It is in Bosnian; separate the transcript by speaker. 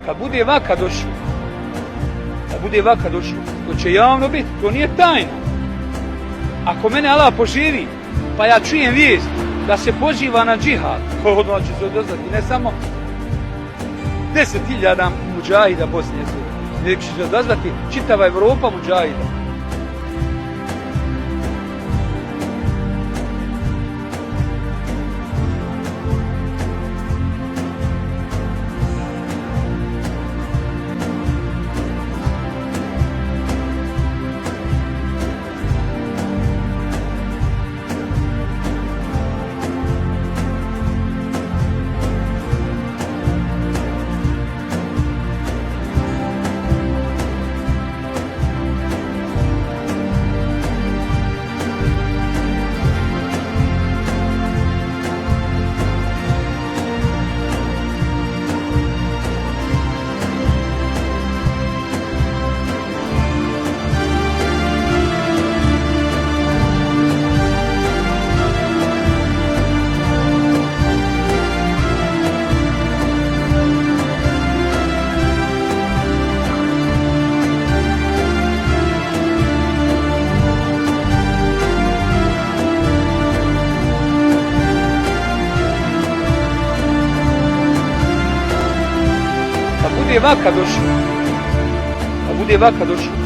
Speaker 1: Kad bude vaka došlo, to će javno biti, to nije tajna. Ako mene Allah poživi, pa ja čujem vijest da se poziva na džihad, odmah će se odazvati ne samo 10.000 muđahida Bosne i Hercegovine, nego će se odazvati čitava Evropa muđahida. Kad bude vaka došlo,